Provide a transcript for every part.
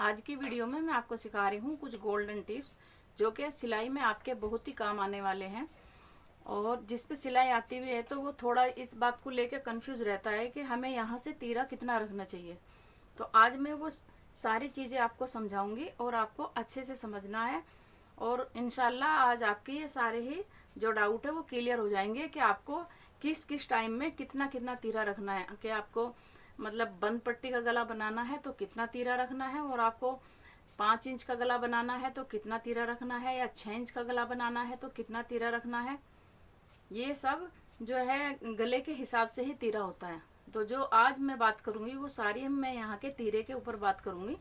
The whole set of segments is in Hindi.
आज की वीडियो में मैं आपको सिखा रही हूँ कुछ गोल्डन टिप्स जो कि सिलाई में आपके बहुत ही काम आने वाले हैं। और जिस पे सिलाई आती हुई है तो वो थोड़ा इस बात को लेकर कंफ्यूज रहता है कि हमें यहाँ से तीरा कितना रखना चाहिए। तो आज मैं वो सारी चीज़ें आपको समझाऊंगी और आपको अच्छे से समझना है। और इंशाल्लाह आज आपके ये सारे ही जो डाउट है वो क्लियर हो जाएंगे कि आपको किस किस टाइम में कितना कितना तीरा रखना है। कि आपको मतलब बंद पट्टी का गला बनाना है तो कितना तीरा रखना है, और आपको 5 इंच का गला बनाना है तो कितना तीरा रखना है, या 6 इंच का गला बनाना है तो कितना तीरा रखना है। ये सब जो है गले के हिसाब से ही तीरा होता है। तो जो आज मैं बात करूंगी वो सारी मैं यहाँ के तीरे के ऊपर बात करूंगी।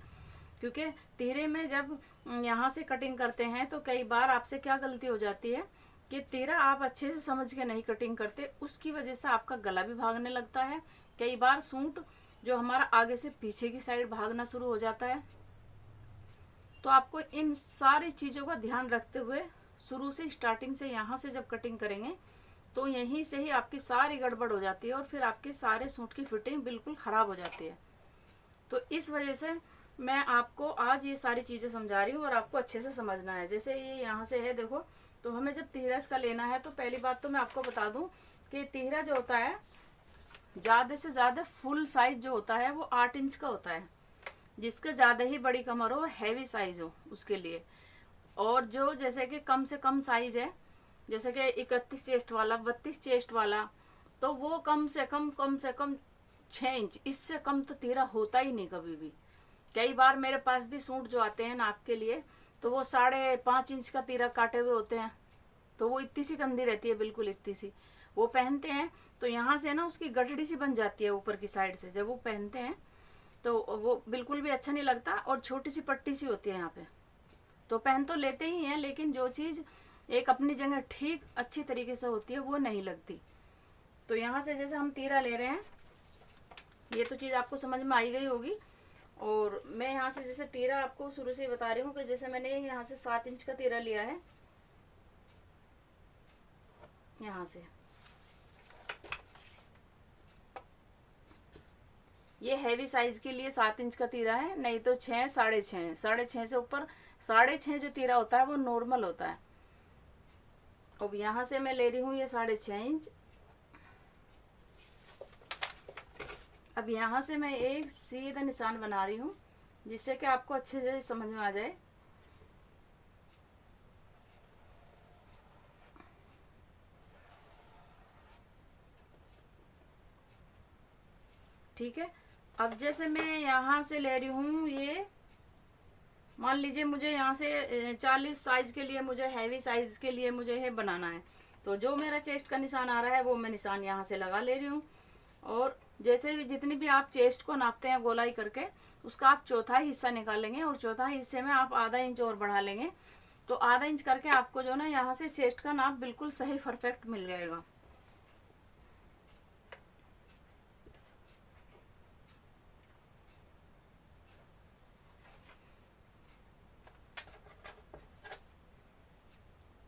क्योंकि तीरे में जब यहाँ से कटिंग करते हैं तो कई बार आपसे क्या गलती हो जाती है कि तीरा आप अच्छे से समझ के नहीं कटिंग करते, उसकी वजह से आपका गला भी भागने लगता है। कई बार सूट जो हमारा आगे से पीछे की साइड भागना शुरू हो जाता है। तो आपको इन सारी चीज़ों का ध्यान रखते हुए शुरू से स्टार्टिंग से यहाँ से जब कटिंग करेंगे तो यहीं से ही आपकी सारी गड़बड़ हो जाती है और फिर आपके सारे सूट की फिटिंग बिल्कुल ख़राब हो जाती है। तो इस वजह से मैं आपको आज ये सारी चीज़ें समझा रही हूँ और आपको अच्छे से समझना है। जैसे ये यहाँ से है देखो, तो हमें जब तिहरा इसका लेना है तो पहली बात तो मैं आपको बता दूँ कि तिहरा जो होता है ज़्यादा से ज़्यादा फुल साइज जो होता है वो 8 इंच का होता है। जिसके ज़्यादा ही बड़ी कमर हो, हैवी साइज हो उसके लिए। और जो जैसे कि कम से कम साइज है, जैसे कि 31 चेस्ट वाला, 32 चेस्ट वाला, तो वो कम से कम 6 इंच, इससे कम तो तीरा होता ही नहीं कभी भी। कई बार मेरे पास भी सूट जो आते हैं नाप के लिए तो वो 5.5 इंच का तीरा काटे हुए होते हैं। तो वो इतनी सी कंधी रहती है, बिल्कुल इतनी सी वो पहनते हैं। तो यहाँ से ना उसकी गठड़ी सी बन जाती है ऊपर की साइड से जब वो पहनते हैं, तो वो बिल्कुल भी अच्छा नहीं लगता। और छोटी सी पट्टी सी होती है यहाँ पे, तो पहन तो लेते ही हैं लेकिन जो चीज़ एक अपनी जगह ठीक अच्छी तरीके से होती है वो नहीं लगती। तो यहाँ से जैसे हम तीरा ले रहे हैं, ये तो चीज़ आपको समझ में आई गई होगी। और मैं यहाँ से जैसे तीरा आपको शुरू से ही बता रही हूँ कि जैसे मैंने यहाँ से 7 इंच का तीरा लिया है। यहाँ से ये हैवी साइज के लिए 7 इंच का तीरा है, नहीं तो 6, 6.5, 6.5 से ऊपर 6.5 जो तीरा होता है वो नॉर्मल होता है। अब यहाँ से मैं ले रही हूँ ये 6.5 इंच। अब यहाँ से मैं एक सीधा निशान बना रही हूँ जिससे कि आपको अच्छे से समझ में आ जाए। ठीक है। अब जैसे मैं यहाँ से ले रही हूँ, ये मान लीजिए मुझे यहाँ से 40 साइज के लिए, मुझे हैवी साइज के लिए मुझे ये बनाना है। तो जो मेरा चेस्ट का निशान आ रहा है वो मैं निशान यहाँ से लगा ले रही हूँ। और जैसे भी जितनी भी आप चेस्ट को नापते हैं गोलाई करके, उसका आप चौथाई हिस्सा निकालेंगे और चौथाई हिस्से में आप आधा इंच और बढ़ा लेंगे। तो आधा इंच करके आपको जो ना यहाँ से चेस्ट का नाप बिल्कुल सही परफेक्ट मिल जाएगा।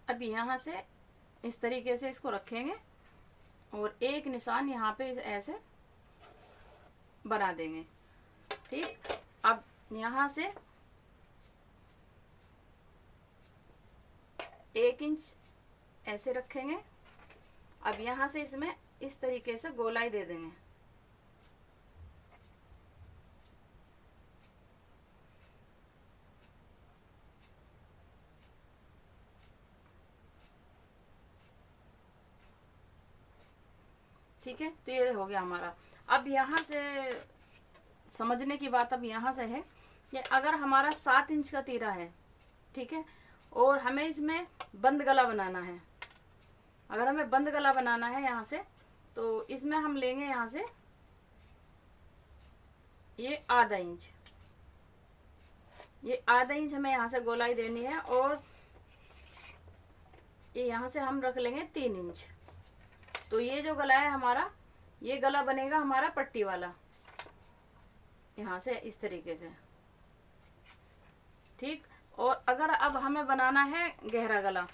अब यहाँ से इस तरीके से इसको रखेंगे और एक निशान यहाँ पे ऐसे बना देंगे। ठीक। अब यहाँ से 1 इंच ऐसे रखेंगे। अब यहाँ से इसमें इस तरीके से गोलाई दे देंगे। ठीक है, तो ये हो गया हमारा। अब यहाँ से समझने की बात अब यहाँ से है कि अगर हमारा 7 इंच का तीरा है, ठीक है, और हमें इसमें बंद गला बनाना है। अगर हमें बंद गला बनाना है यहाँ से, तो इसमें हम लेंगे यहाँ से ये आधा इंच। ये आधा इंच हमें यहाँ से गोलाई देनी है और ये यहाँ से हम रख लेंगे 3 इंच। तो ये जो गला है हमारा, ये गला बनेगा हमारा पट्टी वाला, यहाँ से इस तरीके से। ठीक। और अगर अब हमें बनाना है गहरा गला,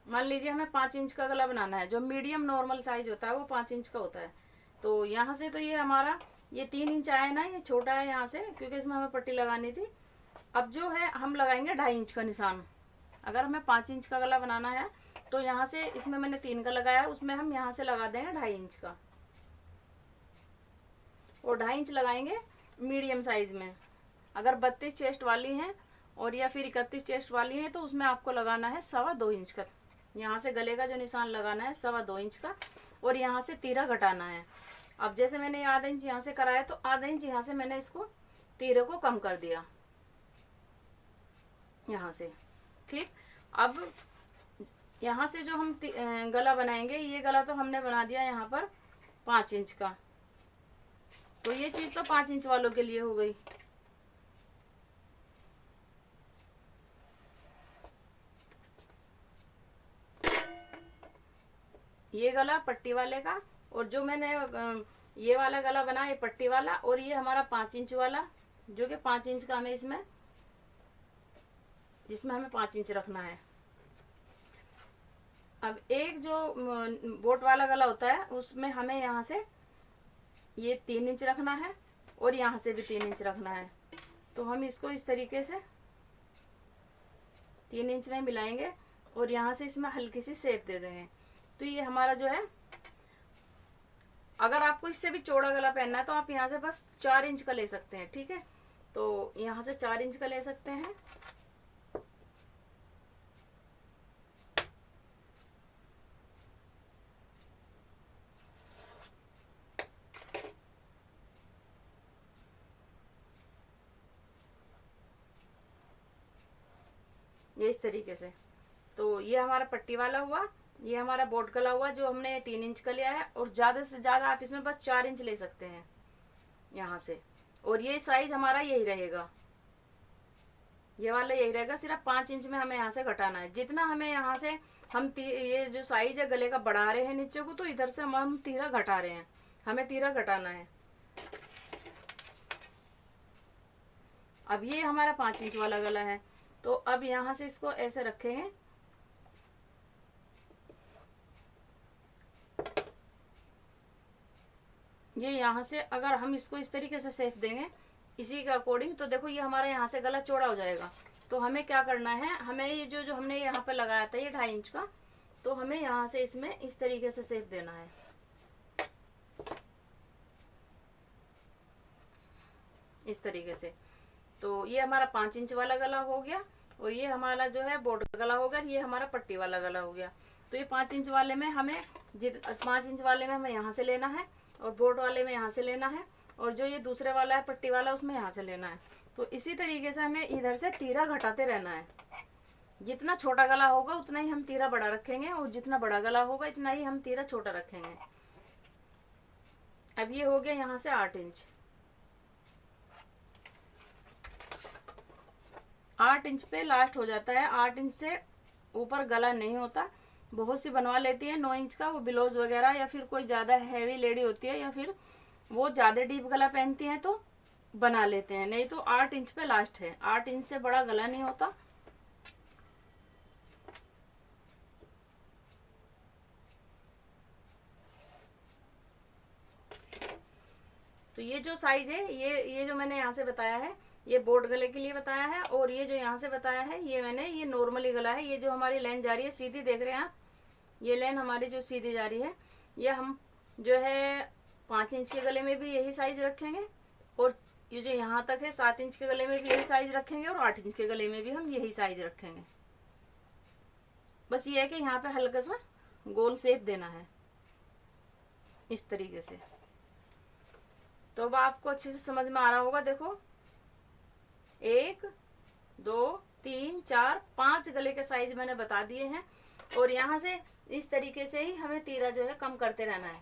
मान लीजिए हमें 5 इंच का गला बनाना है, जो मीडियम नॉर्मल साइज होता है वो 5 इंच का होता है। तो यहाँ से तो ये हमारा ये 3 इंच आया ना, ये छोटा है यहाँ से, क्योंकि इसमें हमें पट्टी लगानी थी। अब जो है हम लगाएंगे 2.5 इंच का निशान। अगर हमें 5 इंच का गला बनाना है तो यहाँ से, इसमें मैंने 3 का लगाया है, उसमें हम यहाँ से लगा देंगे 2.5 इंच का, और 2.5 इंच लगाएंगे मीडियम साइज में। अगर 32 चेस्ट वाली हैं और या फिर 31 चेस्ट वाली हैं तो उसमें आपको लगाना है 2.25 इंच का। यहाँ से गले का जो निशान लगाना है 2.25 इंच का, और यहाँ से तीरा घटाना है। अब जैसे मैंने आधा इंच यहाँ से कराया तो आधा इंच यहाँ से मैंने इसको तीरे को कम कर दिया यहाँ से। ठीक, अब यहाँ से जो हम गला बनाएंगे, ये गला तो हमने बना दिया यहाँ पर 5 इंच का, तो ये चीज तो 5 इंच वालों के लिए हो गई। ये गला पट्टी वाले का, और जो मैंने ये वाला गला बना, ये पट्टी वाला, और ये हमारा 5 इंच वाला, जो कि 5 इंच का हमें इसमें, जिसमें हमें 5 इंच रखना है। अब एक जो बोट वाला गला होता है उसमें हमें यहाँ से ये 3 इंच रखना है, और यहाँ से भी 3 इंच रखना है। तो हम इसको इस तरीके से 3 इंच में मिलाएंगे, और यहाँ से इसमें हल्की सी शेप दे देंगे। तो ये हमारा जो है, अगर आपको इससे भी चौड़ा गला पहनना है तो आप यहाँ से बस 4 इंच का ले सकते हैं। ठीक है, तो यहाँ से 4 इंच का ले सकते हैं। ये इस तरीके से। तो ये हमारा पट्टी वाला हुआ, ये हमारा बोट गला हुआ जो हमने 3 इंच का लिया है, और ज्यादा से ज्यादा आप इसमें बस 4 इंच ले सकते हैं यहाँ से। और ये साइज हमारा यही रहेगा, ये वाला यही रहेगा, सिर्फ 5 इंच में हमें यहाँ से घटाना है। जितना हमें यहाँ से हम ये जो साइज है गले का बढ़ा रहे हैं नीचे को, तो इधर से हम तीरा घटा रहे हैं, हमें तीरा घटाना है। अब ये हमारा 5 इंच वाला गला है, तो अब यहाँ से इसको ऐसे रखेंगे, ये यहाँ से अगर हम इसको इस तरीके से शेप देंगे इसी के अकॉर्डिंग, तो देखो ये हमारा यहाँ से गला चौड़ा हो जाएगा। तो हमें क्या करना है, हमें ये जो हमने यहाँ पे लगाया था ये 2.5 इंच का, तो हमें यहाँ से इसमें इस तरीके से शेप देना है, इस तरीके से। तो ये हमारा 5 इंच वाला गला हो गया, और ये हमारा जो है बॉर्डर गला हो गया, ये हमारा पट्टी वाला गला हो गया। तो ये 5 इंच वाले में हमें 5 इंच वाले में हमें यहाँ से लेना है, और बोर्ड वाले में यहाँ से लेना है, और जो ये दूसरे वाला है पट्टी वाला उसमें यहाँ से लेना है। तो इसी तरीके से हमें इधर से तीरा घटाते रहना है। जितना छोटा गला होगा उतना ही हम तीरा बड़ा रखेंगे, और जितना बड़ा गला होगा इतना ही हम तीरा छोटा रखेंगे। अब ये हो गया यहाँ से 8 इंच। 8 इंच पे लास्ट हो जाता है, 8 इंच से ऊपर गला नहीं होता। बहुत सी बनवा लेती है 9 इंच का, वो ब्लाउज वगैरह, या फिर कोई ज्यादा हैवी लेडी होती है, या फिर वो ज्यादा डीप गला पहनती हैं तो बना लेते हैं, नहीं तो 8 इंच पे लास्ट है। 8 इंच से बड़ा गला नहीं होता। तो ये जो साइज है, ये जो मैंने यहाँ से बताया है, ये बोट गले के लिए बताया है, और ये जो यहाँ से बताया है ये मैंने, ये नॉर्मली गला है। ये जो हमारी लाइन जा रही है सीधी, देख रहे हैं आप, ये लाइन हमारी जो सीधी जा रही है, ये हम जो है 5 इंच के गले में भी यही साइज रखेंगे, और ये जो यहाँ तक है 7 इंच के गले में भी यही साइज रखेंगे, और 8 इंच के गले में भी हम यही साइज रखेंगे। बस ये है कि यहाँ पे हल्का सा गोल शेप देना है इस तरीके से। तो अब आपको अच्छे से समझ में आ रहा होगा। देखो 1 2 3 4 5 गले के साइज मैंने बता दिए हैं, और यहाँ से इस तरीके से ही हमें तीरा जो है कम करते रहना है,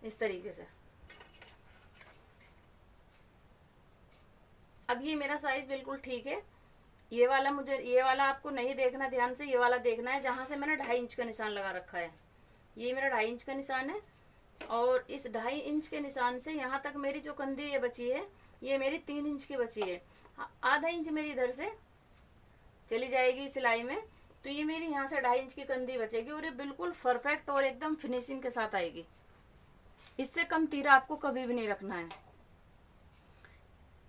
इस तरीके से। अब ये मेरा साइज बिल्कुल ठीक है। ये वाला आपको नहीं देखना ध्यान से, ये वाला देखना है जहां से मैंने 2.5 इंच का निशान लगा रखा है। ये मेरा 2.5 इंच का निशान है, और इस 2.5 इंच के निशान से यहाँ तक मेरी जो कंधी ये बची है, ये मेरी 3 इंच की बची है। आधा इंच मेरी इधर से चली जाएगी सिलाई में, तो ये मेरी यहाँ से 2.5 इंच की कंधी बचेगी, और ये बिल्कुल परफेक्ट और एकदम फिनिशिंग के साथ आएगी। इससे कम तीरा आपको कभी भी नहीं रखना है।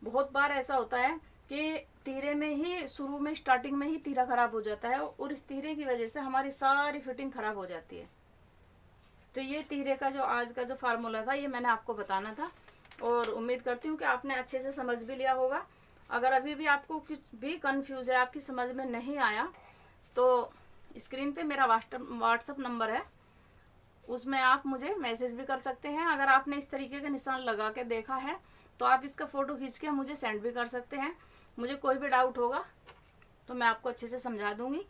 बहुत बार ऐसा होता है कि तीरे में ही शुरू में स्टार्टिंग में ही तीरा खराब हो जाता है और इस तीरे की वजह से हमारी सारी फिटिंग खराब हो जाती है। तो ये तीरे का जो आज का जो फार्मूला था ये मैंने आपको बताना था और उम्मीद करती हूँ कि आपने अच्छे से समझ भी लिया होगा। अगर अभी भी आपको कुछ भी कंफ्यूज है, आपकी समझ में नहीं आया, तो स्क्रीन पे मेरा व्हाट्सअप नंबर है, उसमें आप मुझे मैसेज भी कर सकते हैं। अगर आपने इस तरीके का निशान लगा के देखा है तो आप इसका फ़ोटो खींच के मुझे सेंड भी कर सकते हैं। मुझे कोई भी डाउट होगा तो मैं आपको अच्छे से समझा दूंगी।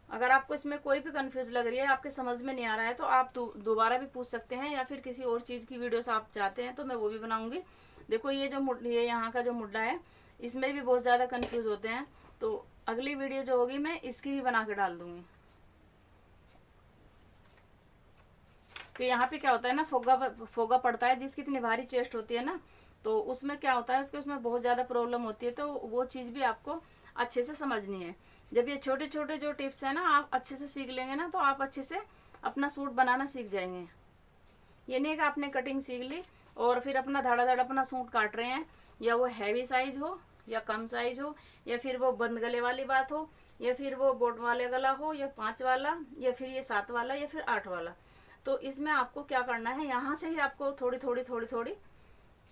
अगर आपको इसमें कोई भी कंफ्यूज लग रही है, आपके समझ में नहीं आ रहा है, तो आप दोबारा भी पूछ सकते हैं, या फिर किसी और चीज़ की वीडियोस आप चाहते हैं तो मैं वो भी बनाऊंगी। देखो ये यहाँ का जो मुड्डा है इसमें भी बहुत ज़्यादा कंफ्यूज होते हैं, तो अगली वीडियो जो होगी मैं इसकी भी बना के डाल दूंगी। तो यहाँ पे क्या होता है ना, फोगा पड़ता है, जिसकी इतनी भारी चेस्ट होती है ना, तो उसमें क्या होता है, उसमें बहुत ज़्यादा प्रॉब्लम होती है। तो वो चीज़ भी आपको अच्छे से समझनी है। जब ये छोटे छोटे जो टिप्स है ना आप अच्छे से सीख लेंगे ना, तो आप अच्छे से अपना सूट बनाना सीख जाएंगे। ये नहीं कि आपने कटिंग सीख ली और फिर अपना धड़ा धड़ अपना सूट काट रहे हैं, या वो हैवी साइज हो या कम साइज हो, या फिर वो बंद गले वाली बात हो, या फिर वो बोट वाले गला हो, या 5 वाला, या फिर ये 7 वाला, या फिर 8 वाला। तो इसमें आपको क्या करना है, यहाँ से ही आपको थोड़ी थोड़ी थोड़ी थोड़ी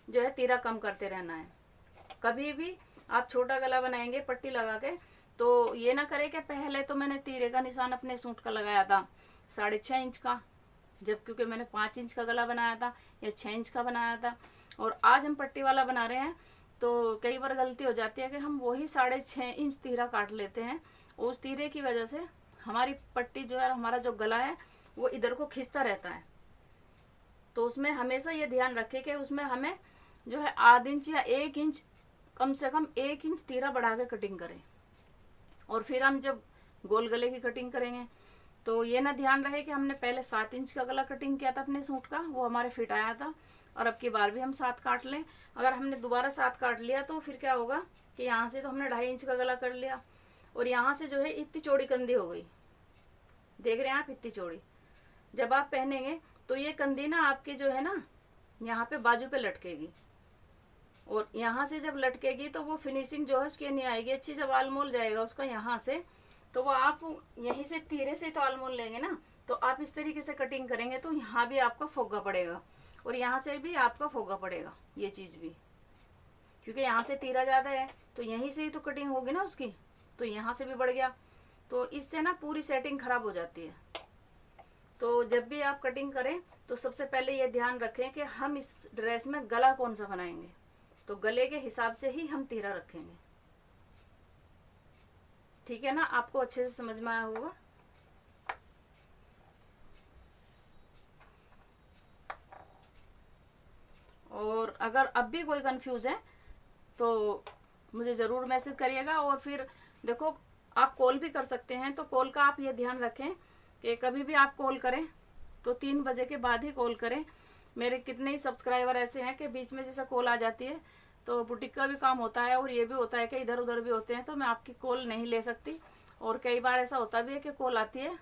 जो है तीरा कम करते रहना है। कभी भी आप छोटा गला बनाएंगे पट्टी लगा के, तो ये ना करें कि पहले तो मैंने तीरे का निशान अपने सूट का लगाया था 6.5 इंच का, जब क्योंकि मैंने 5 इंच का गला बनाया था या 6 इंच का बनाया था, और आज हम पट्टी वाला बना रहे हैं, तो कई बार गलती हो जाती है कि हम वही 6.5 इंच तीरा काट लेते हैं। उस तीरे की वजह से हमारी पट्टी जो है, हमारा जो गला है वो इधर को खिंचता रहता है। तो उसमें हमेशा ये ध्यान रखें कि उसमें हमें जो है आध इंच या 1 इंच, कम से कम 1 इंच तीरा बढ़ा के कटिंग करें। और फिर हम जब गोल गले की कटिंग करेंगे तो ये ना ध्यान रहे कि हमने पहले 7 इंच का गला कटिंग किया था अपने सूट का, वो हमारे फिट आया था, और अब की बार भी हम 7 काट लें। अगर हमने दोबारा 7 काट लिया तो फिर क्या होगा कि यहाँ से तो हमने 2.5 इंच का गला कर लिया, और यहाँ से जो है इतनी चौड़ी कंधी हो गई, देख रहे हैं आप, इतनी चौड़ी। जब आप पहनेंगे तो ये कंधी ना आपकी जो है ना यहाँ पे बाजू पे लटकेगी, और यहाँ से जब लटकेगी तो वो फिनिशिंग जो है उसकी नहीं आएगी अच्छी। जब आलमोल जाएगा उसका यहाँ से, तो वो आप यहीं से तीरे से तो आलमोल लेंगे ना, तो आप इस तरीके से कटिंग करेंगे तो यहाँ भी आपका फोगा पड़ेगा और यहाँ से भी आपका फोगा पड़ेगा, ये चीज़ भी, क्योंकि यहाँ से तीरा ज़्यादा है तो यहीं से ही तो कटिंग होगी ना उसकी, तो यहाँ से भी बढ़ गया, तो इससे ना पूरी सेटिंग खराब हो जाती है। तो जब भी आप कटिंग करें तो सबसे पहले ये ध्यान रखें कि हम इस ड्रेस में गला कौन सा बनाएंगे, तो गले के हिसाब से ही हम तीरा रखेंगे। ठीक है ना, आपको अच्छे से समझ में आया होगा। और अगर अब भी कोई कंफ्यूज है तो मुझे ज़रूर मैसेज करिएगा। और फिर देखो आप कॉल भी कर सकते हैं, तो कॉल का आप ये ध्यान रखें कि कभी भी आप कॉल करें तो 3 बजे के बाद ही कॉल करें। मेरे कितने ही सब्सक्राइबर ऐसे हैं कि बीच में जैसे कॉल आ जाती है, तो बुटीक का भी काम होता है और ये भी होता है कि इधर उधर भी होते हैं, तो मैं आपकी कॉल नहीं ले सकती। और कई बार ऐसा होता भी है कि कॉल आती है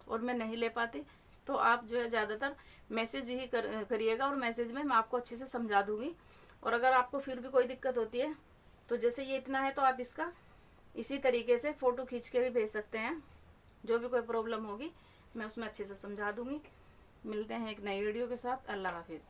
और मैं नहीं ले पाती, तो आप जो है ज़्यादातर मैसेज भी करिएगा, और मैसेज में मैं आपको अच्छे से समझा दूँगी। और अगर आपको फिर भी कोई दिक्कत होती है तो जैसे ये इतना है तो आप इसका इसी तरीके से फ़ोटो खींच के भी भेज सकते हैं। जो भी कोई प्रॉब्लम होगी मैं उसमें अच्छे से समझा दूँगी। मिलते हैं एक नई वीडियो के साथ। अल्लाह हाफिज़।